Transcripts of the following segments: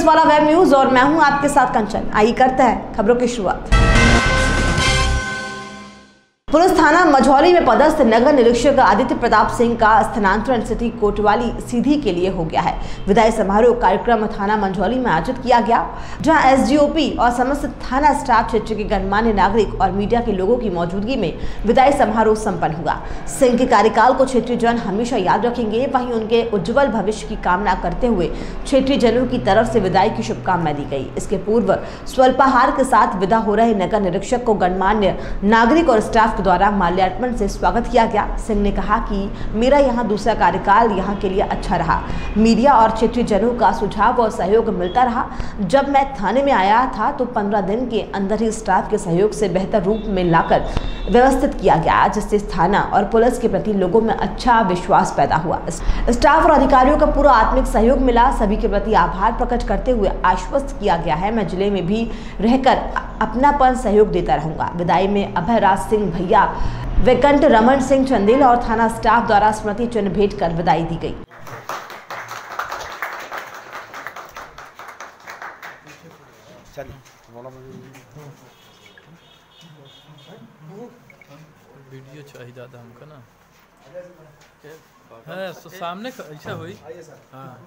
उजाला web news और मैं हूं आपके साथ कंचन। आइए करते हैं खबरों की शुरुआत। पुलिस थाना मझौली में पदस्थ नगर निरीक्षक आदित्य प्रताप सिंह का स्थानांतरण सिटी कोतवाली सीधी के लिए हो गया है। विदाई समारोह कार्यक्रम थाना मझौली में आयोजित किया गया, जहां एसडीओपी और समस्त थाना स्टाफ, क्षेत्र के गणमान्य नागरिक और मीडिया के लोगों की मौजूदगी में विदाई समारोह संपन्न हुआ। सिंह के कार्यकाल को क्षेत्रीय जन हमेशा याद रखेंगे। वहीं उनके उज्जवल भविष्य की कामना करते हुए क्षेत्रीय जनों की तरफ से विदाई की शुभकामनाएं दी गई। इसके पूर्व स्वल्पाहार के साथ विदा हो रहे नगर निरीक्षक को गणमान्य नागरिक और स्टाफ द्वारा माल्यार्पण से स्वागत किया गया। सिंह ने कहा कि मेरा यहां दूसरा कार्यकाल यहां के लिए अच्छा रहा। मीडिया और क्षेत्रीय जनों का सुझाव और सहयोग मिलता रहा। जब मैं थाने में आया था तो 15 दिन के अंदर ही स्टाफ के सहयोग से बेहतर रूप में लाकर व्यवस्थित किया गया, जिससे थाना और पुलिस के प्रति लोगों में अच्छा विश्वास पैदा हुआ। स्टाफ और अधिकारियों का पूरा आत्मिक सहयोग मिला। सभी के प्रति आभार प्रकट करते हुए आश्वस्त किया गया है, मैं जिले में भी रहकर अपनापन सहयोग देता रहूंगा। विदाई में अभय राज सिंह भैया, वैकंठ रमन सिंह चंदेल और थाना स्टाफ द्वारा स्मृति चिन्ह भेंट कर विदाई दी गई। वीडियो चाहिए दादा हमको ना है तो सामने ऐसा हुई। हाँ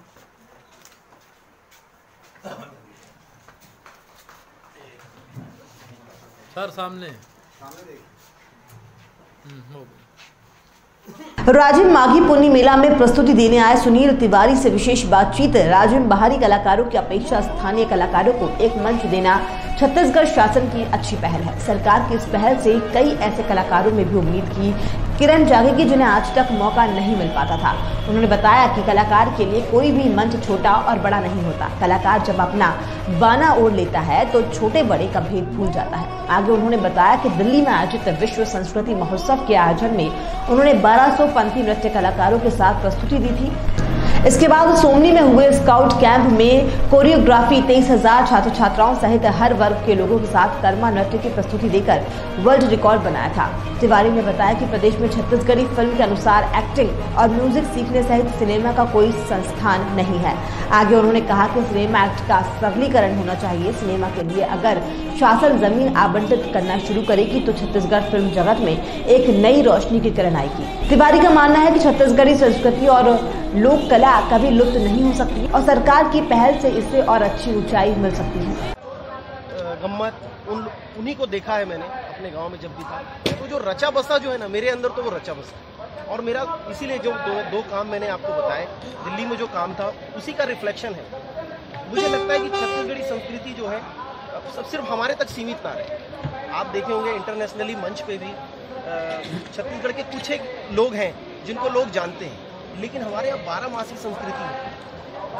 सर सामने हो गई। राजिम माघी पुन्नी मेला में प्रस्तुति देने आए सुनील तिवारी से विशेष बातचीत। राजिम बाहरी कलाकारों की अपेक्षा स्थानीय कलाकारों को एक मंच देना छत्तीसगढ़ शासन की अच्छी पहल है। सरकार की इस पहल से कई ऐसे कलाकारों में भी उम्मीद की किरण जागेगी जिन्हें आज तक मौका नहीं मिल पाता था। उन्होंने बताया कि कलाकार के लिए कोई भी मंच छोटा और बड़ा नहीं होता। कलाकार जब अपना बाना ओढ़ लेता है तो छोटे बड़े का भेद भूल जाता है। आगे उन्होंने बताया कि दिल्ली में आयोजित विश्व संस्कृति महोत्सव के आयोजन में उन्होंने 1200 पंथी नृत्य कलाकारों के साथ प्रस्तुति दी थी। इसके बाद सोमनी में हुए स्काउट कैंप में कोरियोग्राफी 23,000 छात्र छात्राओं सहित हर वर्ग के लोगों के साथ कर्मा नृत्य की प्रस्तुति देकर वर्ल्ड रिकॉर्ड बनाया था। तिवारी ने बताया कि प्रदेश में छत्तीसगढ़ी फिल्म के अनुसार एक्टिंग और म्यूजिक सीखने सहित सिनेमा का कोई संस्थान नहीं है। आगे उन्होंने कहा कि सिनेमा एक्ट का सरलीकरण होना चाहिए। सिनेमा के लिए अगर शासन जमीन आवंटित करना शुरू करेगी तो छत्तीसगढ़ फिल्म जगत में एक नई रोशनी की किरण आएगी। तिवारी का मानना है कि छत्तीसगढ़ी संस्कृति और लोक कला कभी लुप्त नहीं हो सकती और सरकार की पहल से इससे और अच्छी ऊंचाई मिल सकती है। गम्मत उन्हीं को देखा है मैंने अपने गांव में जब भी था। तो जो रचा बसा जो है ना मेरे अंदर, तो वो रचा बसा और मेरा इसीलिए जो दो काम मैंने आपको बताए दिल्ली में जो काम था उसी का रिफ्लेक्शन है। मुझे लगता है कि छत्तीसगढ़ी संस्कृति जो है सिर्फ हमारे तक सीमित ना रहे। आप देखे होंगे इंटरनेशनली मंच पे भी छत्तीसगढ़ के कुछ एक लोग हैं जिनको लोग जानते हैं, लेकिन हमारे यहाँ 12 मासी संस्कृति है।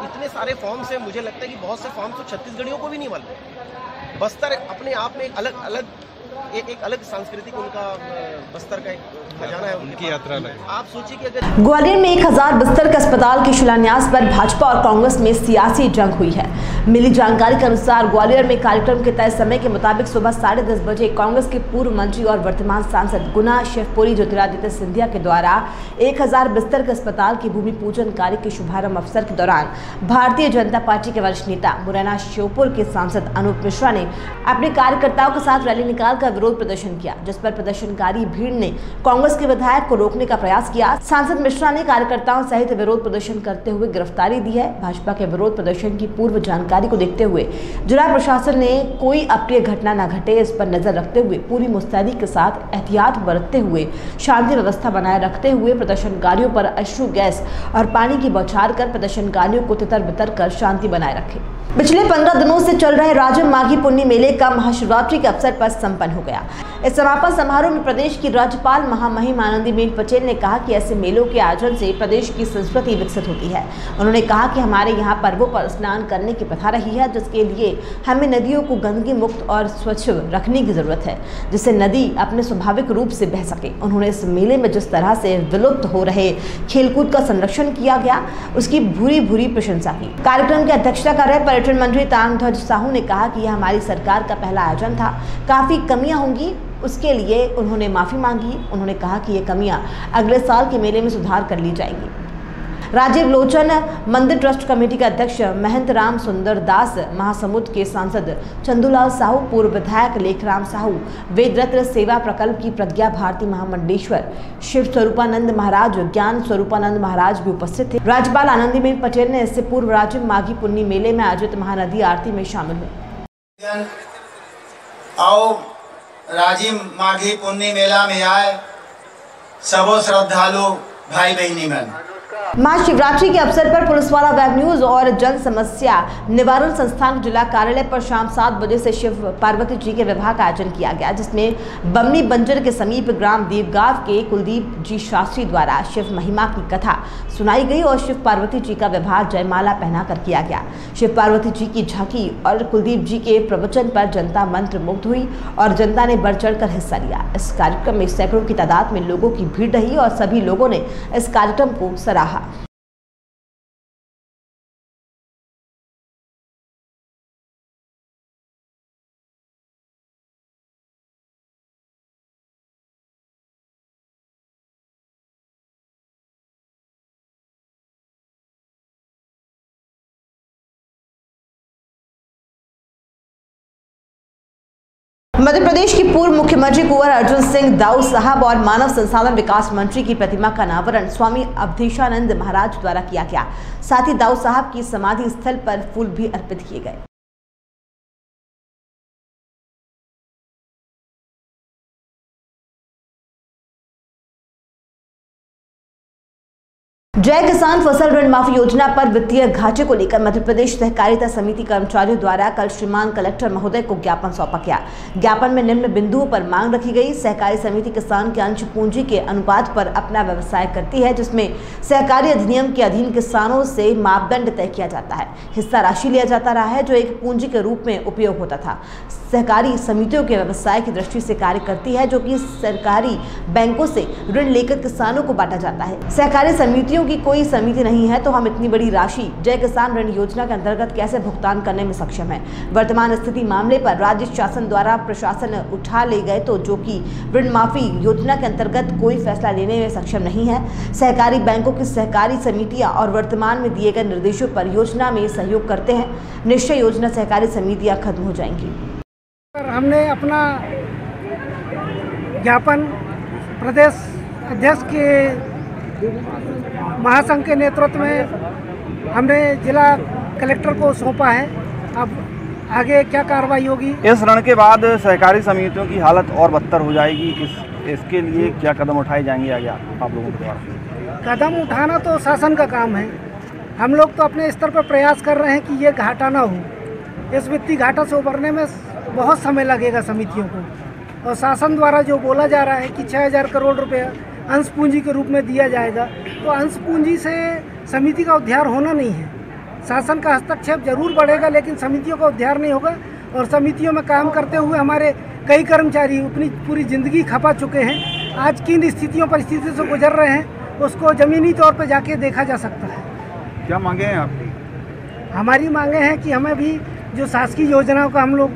इतने सारे फॉर्म्स हैं, मुझे लगता है कि बहुत से फॉर्म्स तो छत्तीसगढ़ियों को भी नहीं मालूम। बस्तर अपने आप में एक अलग सांस्कृतिक उनका बस्तर का एक खजाना है, उनकी यात्रा लगे। आप सोचिए कि अगर ग्वालियर में 1000 बिस्तर के अस्पताल के शिलान्यास पर भाजपा और कांग्रेस में सियासी जंग हुई है। मिली जानकारी के अनुसार ग्वालियर में कार्यक्रम के तय समय के मुताबिक सुबह 10:30 बजे कांग्रेस के पूर्व मंत्री और वर्तमान सांसद गुना शिवपुरी ज्योतिरादित्य सिंधिया के द्वारा 1000 बिस्तर के अस्पताल के भूमि पूजन कार्य के शुभारंभ अवसर के दौरान भारतीय जनता पार्टी के वरिष्ठ नेता मुरैना श्योपुर के सांसद अनूप मिश्रा ने अपने कार्यकर्ताओं के साथ रैली निकालकर विरोध प्रदर्शन किया, जिस पर प्रदर्शनकारी भीड़ ने कांग्रेस के विधायक को रोकने का प्रयास किया। सांसद मिश्रा ने कार्यकर्ताओं सहित विरोध प्रदर्शन करते हुए गिरफ्तारी दी है। भाजपा के विरोध प्रदर्शन की पूर्व जानकारी को देखते हुए जिला प्रशासन ने कोई अप्रिय घटना न घटे इस पर नजर रखते हुए पूरी मुस्तैदी के साथ एहतियात बरतते हुए शांति व्यवस्था बनाए रखते हुए प्रदर्शनकारियों पर अश्रु गैस और पानी की बौछार कर प्रदर्शनकारियों को तितर बितर कर शांति बनाए रखे। पिछले 15 दिनों से चल रहे राजिम माघी पुन्नी मेले का महाशिवरात्रि के अवसर पर संपन्न हो गया। इस समापन समारोह में प्रदेश की राज्यपाल महामहिम आनंदीबेन पटेल ने कहा कि ऐसे मेलों के आयोजन से प्रदेश की संस्कृति विकसित होती है। उन्होंने कहा कि हमारे यहाँ पर्वों पर स्नान करने की प्रथा रही है, जिसके लिए हमें नदियों को गंदगी मुक्त और स्वच्छ रखने की जरूरत है, जिससे नदी अपने स्वाभाविक रूप से बह सके। उन्होंने इस मेले में जिस तरह से विलुप्त हो रहे खेलकूद का संरक्षण किया गया उसकी भूरी भूरी प्रशंसा की। कार्यक्रम की अध्यक्षता कर रहे पर्यटन मंत्री तांगध्वज साहू ने कहा कि यह हमारी सरकार का पहला आयोजन था, काफी कमियां होंगी, उसके लिए उन्होंने माफी मांगी। उन्होंने कहा कि ये कमियां अगले साल के मेले में सुधार कर ली जाएंगी। राजीव लोचन मंदिर ट्रस्ट कमेटी के अध्यक्ष महंत राम सुंदर दास, महासमुंद के सांसद चंदूलाल साहू, पूर्व विधायक लेखराम साहू, वेदरत्न सेवा प्रकल्प की प्रज्ञा भारती महामंडलेश्वर, शिव स्वरूपानंद महाराज, ज्ञान स्वरूपानंद महाराज भी उपस्थित थे। राज्यपाल आनंदीबेन पटेल ने इससे पूर्व राजीव माघी पुन्नी मेले में आयोजित महानदी आरती में शामिल हुए। आओ राजीव माघी पुन्नी मेला में आए सबो श्रद्धालु भाई बहनी मन। महाशिवरात्रि के अवसर पर पुलिसवाला वेब न्यूज और जन समस्या निवारण संस्थान जिला कार्यालय पर शाम 7 बजे से शिव पार्वती जी के विवाह का आयोजन किया गया, जिसमें बमनी बंजर के समीप ग्राम देवगांव के कुलदीप जी शास्त्री द्वारा शिव महिमा की कथा सुनाई गई और शिव पार्वती जी का विवाह जयमाला पहनाकर किया गया। शिव पार्वती जी की झांकी और कुलदीप जी के प्रवचन पर जनता मंत्र मुग्ध हुई और जनता ने बढ़ चढ़कर हिस्सा लिया। इस कार्यक्रम में सैकड़ों की तादाद में लोगों की भीड़ रही और सभी लोगों ने इस कार्यक्रम को सराहा। मध्य प्रदेश की पूर्व मुख्यमंत्री कुंवर अर्जुन सिंह दाऊ साहब और मानव संसाधन विकास मंत्री की प्रतिमा का अनावरण स्वामी अवधेशानंद महाराज द्वारा किया गया। साथ ही दाऊ साहब की समाधि स्थल पर फूल भी अर्पित किए गए। जय किसान फसल ऋण माफी योजना पर वित्तीय घाटे को लेकर मध्य प्रदेश सहकारिता समिति कर्मचारियों द्वारा कल श्रीमान कलेक्टर महोदय को ज्ञापन सौंपा गया। ज्ञापन में निम्न बिंदुओं पर मांग रखी गई। सहकारी समिति किसान के अंश पूंजी के अनुपात पर अपना व्यवसाय करती है, जिसमें सहकारी अधिनियम के अधीन किसानों से मापदंड तय किया जाता है। हिस्सा राशि लिया जाता रहा है जो एक पूंजी के रूप में उपयोग होता था। सहकारी समितियों के व्यवसाय की दृष्टि से कार्य करती है, जो कि सरकारी बैंकों से ऋण लेकर किसानों को बांटा जाता है। सहकारी समितियों की कोई समिति नहीं है तो हम इतनी बड़ी राशि जय किसान ऋण योजना के अंतर्गत कैसे भुगतान करने में सक्षम है। वर्तमान स्थिति मामले पर राज्य शासन द्वारा प्रशासन उठा ले गए तो जो कि ऋण माफी योजना के अंतर्गत कोई फैसला लेने में सक्षम नहीं है। सहकारी बैंकों की सहकारी समितियां और वर्तमान में दिए गए निर्देशों पर योजना में सहयोग करते हैं। निश्चय योजना सहकारी समितियां खत्म हो जाएंगी। हमने अपना ज्ञापन प्रदेश अध्यक्ष के महासंघ के नेतृत्व में हमने जिला कलेक्टर को सौंपा है। अब आगे क्या कार्रवाई होगी? इस ऋण के बाद सहकारी समितियों की हालत और बदतर हो जाएगी। इसके लिए क्या कदम उठाए जाएंगे आगे आप लोगों के द्वारा? कदम उठाना तो शासन का काम है। हम लोग तो अपने स्तर पर प्रयास कर रहे हैं कि ये घाटा ना हो। इस वित्तीय घाटा से उबरने में बहुत समय लगेगा समितियों को, और शासन द्वारा जो बोला जा रहा है कि 6000 करोड़ रुपए अंश पूंजी के रूप में दिया जाएगा, तो अंश पूंजी से समिति का उद्धार होना नहीं है। शासन का हस्तक्षेप जरूर बढ़ेगा, लेकिन समितियों का उद्धार नहीं होगा। और समितियों में काम करते हुए हमारे कई कर्मचारी अपनी पूरी ज़िंदगी खपा चुके हैं। आज किन परिस्थितियों से गुजर रहे हैं उसको ज़मीनी तौर पर जाके देखा जा सकता है। क्या मांगे हैं आपकी? हमारी मांगे हैं कि हमें भी जो शासकीय योजनाओं का हम लोग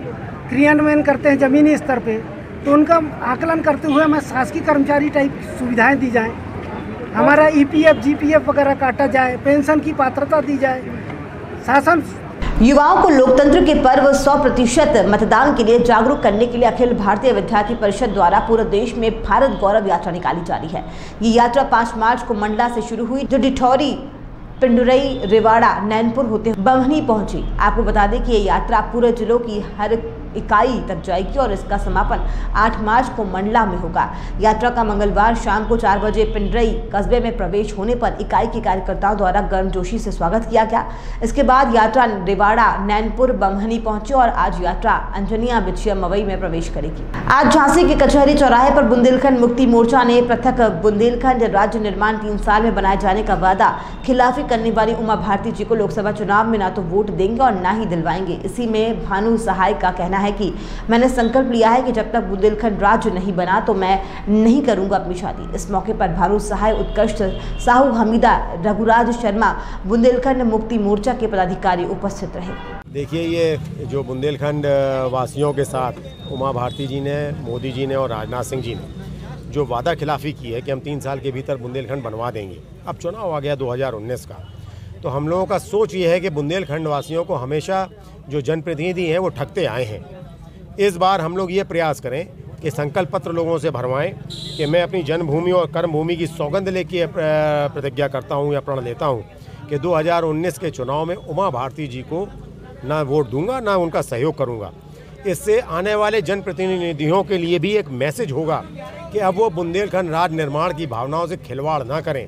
क्रियान्वयन करते हैं ज़मीनी स्तर पे, तो उनका आकलन करते हुए हमें शासकीय कर्मचारी टाइप सुविधाएं दी जाएं। हमारा EPF GPF वगैरह काटा जाए, पेंशन की पात्रता दी जाए। शासन युवाओं को लोकतंत्र के पर्व 100% मतदान के लिए जागरूक करने के लिए अखिल भारतीय विद्यार्थी परिषद द्वारा पूरे देश में भारत गौरव यात्रा निकाली जा रही है। ये यात्रा 5 मार्च को मंडला से शुरू हुई, जो डिठौरी, पिंडुरई, रेवाड़ा, नैनपुर होते बमनी पहुंची। आपको बता दें कि ये यात्रा पूरे जिलों की हर इकाई तक जाएगी और इसका समापन 8 मार्च को मंडला में होगा। यात्रा का मंगलवार शाम को 4 बजे पिंडरई कस्बे में प्रवेश होने पर इकाई के कार्यकर्ताओं द्वारा गर्मजोशी से स्वागत किया गया। इसके बाद यात्रा रेवाड़ा, नैनपुर, बमहनी पहुंची और आज यात्रा अंजनिया, बिछिया, मवई में प्रवेश करेगी। आज झांसी के कचहरी चौराहे पर बुंदेलखंड मुक्ति मोर्चा ने पृथक बुंदेलखंड राज्य निर्माण 3 साल में बनाए जाने का वादा खिलाफी करने वाली उमा भारती जी को लोकसभा चुनाव में ना तो वोट देंगे और ना ही दिलवाएंगे। इसी में भानु सहाय का कहना है कि मैंने संकल्प लिया है कि जब तक बुंदेलखंड राज्य नहीं बना तो मैं नहीं करूंगा अपनी शादी। इस मौके पर भानु सहाय, उत्कृष्ट साहू, हमीदा, रघुराज शर्मा, बुंदेलखंड मुक्ति मोर्चा के पदाधिकारी उपस्थित रहे। देखिए, ये जो बुंदेलखंड वासियों के साथ उमा भारती जी ने, मोदी जी ने और राजनाथ सिंह जी ने जो वादा खिलाफ़ी की है कि हम 3 साल के भीतर बुंदेलखंड बनवा देंगे। अब चुनाव आ गया 2019 का, तो हम लोगों का सोच ये है कि बुंदेलखंड वासियों को हमेशा जो जनप्रतिनिधि हैं वो ठगते आए हैं। इस बार हम लोग ये प्रयास करें कि संकल्प पत्र लोगों से भरवाएं कि मैं अपनी जन्मभूमि और कर्मभूमि की सौगंध लेके प्रतिज्ञा करता हूं या प्रण लेता हूं कि 2019 के चुनाव में उमा भारती जी को ना वोट दूंगा, ना उनका सहयोग करूंगा। इससे आने वाले जनप्रतिनिधियों के लिए भी एक मैसेज होगा कि अब वो बुंदेलखंड राज्य निर्माण की भावनाओं से खिलवाड़ ना करें।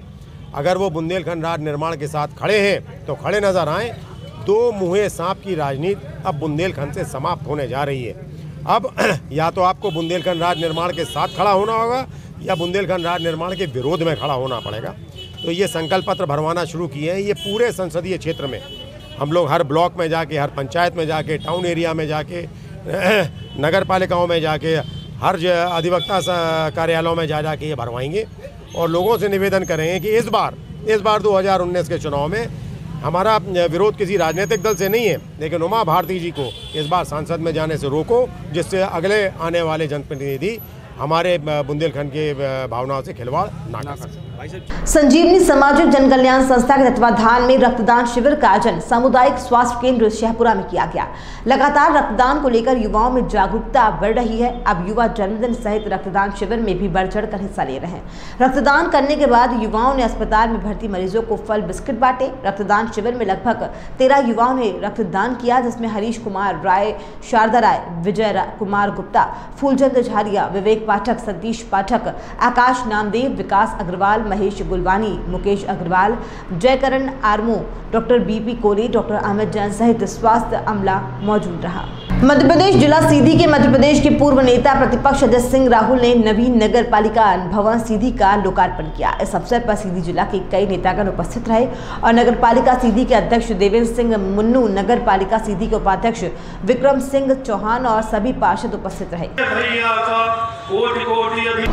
अगर वो बुंदेलखंड राज्य निर्माण के साथ खड़े हैं तो खड़े नज़र आएँ। दो मुँहे सांप की राजनीति अब बुंदेलखंड से समाप्त होने जा रही है। अब या तो आपको बुंदेलखंड राज्य निर्माण के साथ खड़ा होना होगा या बुंदेलखंड राज्य निर्माण के विरोध में खड़ा होना पड़ेगा। तो ये संकल्प पत्र भरवाना शुरू किए हैं। ये पूरे संसदीय क्षेत्र में हम लोग हर ब्लॉक में जाके, हर पंचायत में जाके, टाउन एरिया में जाके, नगर पालिकाओं में जाके, हर अधिवक्ता कार्यालयों में जा के ये भरवाएंगे और लोगों से निवेदन करेंगे कि इस बार 2019 के चुनाव में हमारा विरोध किसी राजनीतिक दल से नहीं है, लेकिन उमा भारती जी को इस बार सांसद में जाने से रोको, जिससे अगले आने वाले जनप्रतिनिधि हमारे बुंदेलखंड के भावनाओं से खिलवाड़ ना कर सकें। संजीवनी सामाजिक जन कल्याण संस्था के तत्वाधान में रक्तदान शिविर का आयोजन सामुदायिक स्वास्थ्य केंद्र शहपुरा में किया गया। लगातार रक्तदान को लेकर युवाओं में जागरूकता बढ़ रही है। अब युवा जन्मदिन सहित रक्तदान शिविर में भी बढ़ चढ़कर हिस्सा ले रहे हैं। रक्तदान करने के बाद युवाओं ने अस्पताल में भर्ती मरीजों को फल बिस्किट बांटे। रक्तदान शिविर में लगभग 13 युवाओं ने रक्तदान किया, जिसमें Harish Kumar Rai, Sharda Rai, Vijay Kumar Gupta, Phoolchand Jharia, Vivek Pathak, Satish Pathak, Akash Namdev, Vikas Agrawal, Mahesh Gulwani, Mukesh Agrawal, Jaikaran Armo, doctor BP Kohli, doctor Amit Jain सहित स्वास्थ्य अमला मौजूद रहा। मध्य प्रदेश जिला सीधी के मध्य प्रदेश के पूर्व नेता प्रतिपक्ष अजय सिंह राहुल ने नवीन नगर पालिका भवन सीधी का लोकार्पण किया। इस अवसर पर सीधी जिला के कई नेतागण उपस्थित रहे और नगर पालिका सीधी के अध्यक्ष देवेंद्र सिंह मुन्नू, नगर पालिका सीधी के उपाध्यक्ष विक्रम सिंह चौहान और सभी पार्षद उपस्थित रहे।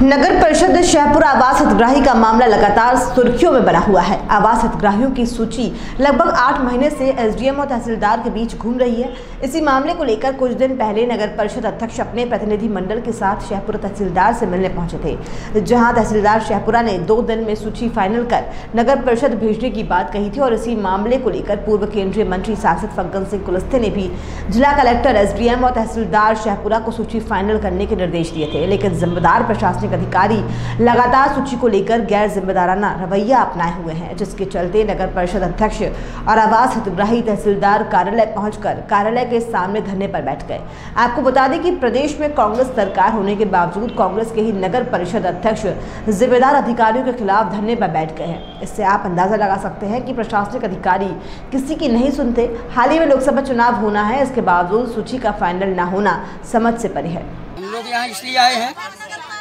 नगर परिषद शहपुरा आवास हितग्राही का मामला लगातार सुर्खियों में बना हुआ है। आवास हितग्राहियों की सूची लगभग 8 महीने से एसडीएम और तहसीलदार के बीच घूम रही है। इसी मामले को लेकर कुछ दिन पहले नगर परिषद अध्यक्ष अपने प्रतिनिधि मंडल के साथ शहपुरा तहसीलदार से मिलने पहुंचे थे, जहां तहसीलदार शहपुरा ने 2 दिन में सूची फाइनल कर नगर परिषद भेजने की बात कही थी। और इसी मामले को लेकर पूर्व केंद्रीय मंत्री सांसद फग्गन सिंह कुलस्ते ने भी जिला कलेक्टर, एसडीएम और तहसीलदार शहपुरा को सूची फाइनल करने के निर्देश दिए थे, लेकिन जिम्मेदार प्रशासनिक अधिकारी लगातार सूची को लेकर गैर जिम्मेदाराना रवैया अपनाए हुए हैं, जिसके चलते नगर परिषद अध्यक्ष और आवास हितग्राही तहसीलदार कार्यालय पहुंचकर कार्यालय के सामने धरने पर बैठ गए। आपको बता दें कि प्रदेश में कांग्रेस सरकार होने के बावजूद कांग्रेस के ही नगर परिषद अध्यक्ष जिम्मेदार अधिकारियों के खिलाफ धरने पर बैठ गए हैं। इससे आप अंदाजा लगा सकते हैं कि प्रशासनिक अधिकारी किसी की नहीं सुनते। हाल ही में लोकसभा चुनाव होना है, इसके बावजूद सूची का फाइनल न होना समझ से परे है। हम लोग यहाँ इसलिए आए हैं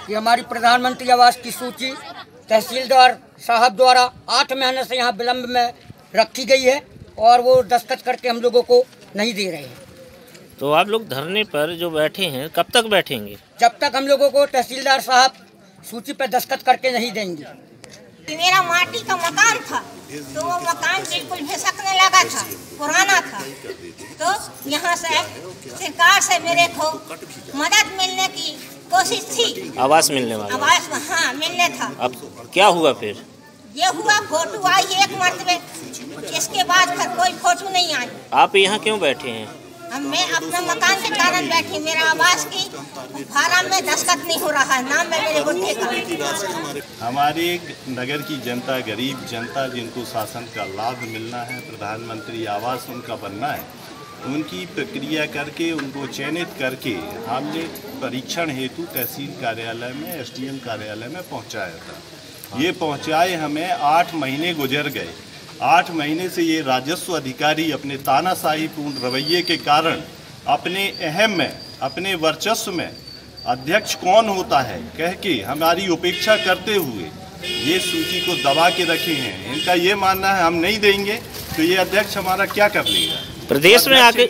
कि हमारी प्रधानमंत्री आवास की सूची तहसीलदार साहब द्वारा 8 महीने से यहाँ विलम्ब में रखी गई है और वो दस्तखत करके हम लोगों को नहीं दे रहे हैं। तो आप लोग धरने पर जो बैठे हैं, कब तक बैठेंगे? जब तक हम लोगों को तहसीलदार साहब सूची पर दस्तखत करके नहीं देंगे। मेरा माटी का मकान था तो वो मकान बिल्कुल भीसकने लगा था, पुराना था। तो यहाँ से सरकार से मेरे को मदद मिलने की कोशिश थी, आवास मिलने वाला आवास हाँ मिलने था। अब क्या हुआ फिर? ये हुआ फोटो आई एक मरतबे, इसके बाद फिर कोई फोटो नहीं आई। आप यहाँ क्यों बैठे हैं? मैं अपना मकान के कारण बैठी, मेरा आवास की फार्म में दस्तखत नहीं हो रहा है, नाम है मेरे बुढ़े का। हमारे नगर की जनता, गरीब जनता जिनको शासन का लाभ मिलना है, प्रधानमंत्री आवास उनका बनना है, उनकी प्रक्रिया करके उनको चयनित करके हमने परीक्षण हेतु तहसील कार्यालय में, एसडीएम कार्यालय में पहुंचाया था। ये पहुंचाए हमें 8 महीने गुजर गए। 8 महीने से ये राजस्व अधिकारी अपने तानाशाही पूर्ण रवैये के कारण अपने अहम में, अपने वर्चस्व में अध्यक्ष कौन होता है कह के हमारी उपेक्षा करते हुए ये सूची को दबा के रखे हैं। इनका ये मानना है हम नहीं देंगे तो ये अध्यक्ष हमारा क्या कर लेगा। प्रदेश में आके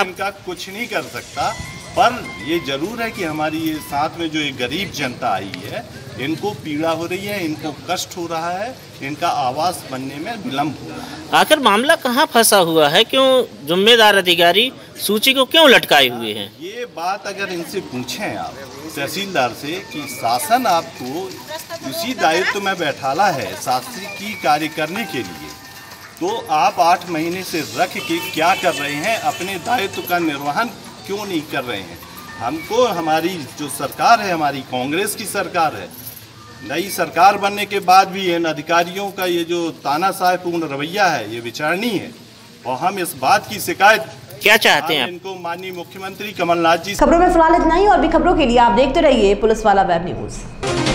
इनका कुछ नहीं कर सकता। पर ये जरूर है कि हमारी ये साथ में जो ये गरीब जनता आई है, इनको पीड़ा हो रही है, इनको कष्ट हो रहा है, इनका आवास बनने में विलम्ब हो रहा है। आखिर मामला कहाँ फंसा हुआ है? क्यों जिम्मेदार अधिकारी सूची को क्यों लटकाए हुए हैं? ये बात अगर इनसे पूछें आप तहसीलदार से कि शासन आपको उसी दायित्व में बैठाला है शासकीय कार्य करने के लिए, तो आप 8 महीने से रख के क्या कर रहे हैं? अपने दायित्व का निर्वहन क्यों नहीं कर रहे हैं? हमको हमारी जो सरकार है, हमारी कांग्रेस की सरकार है, नई सरकार बनने के बाद भी इन अधिकारियों का ये जो तानाशाहपूर्ण रवैया है ये विचारणीय है, और हम इस बात की शिकायत क्या चाहते हैं इनको माननीय मुख्यमंत्री कमलनाथ जी। खबरों में फिलहाल इतना ही, और भी खबरों के लिए आप देखते रहिए पुलिस वाला वेब न्यूज।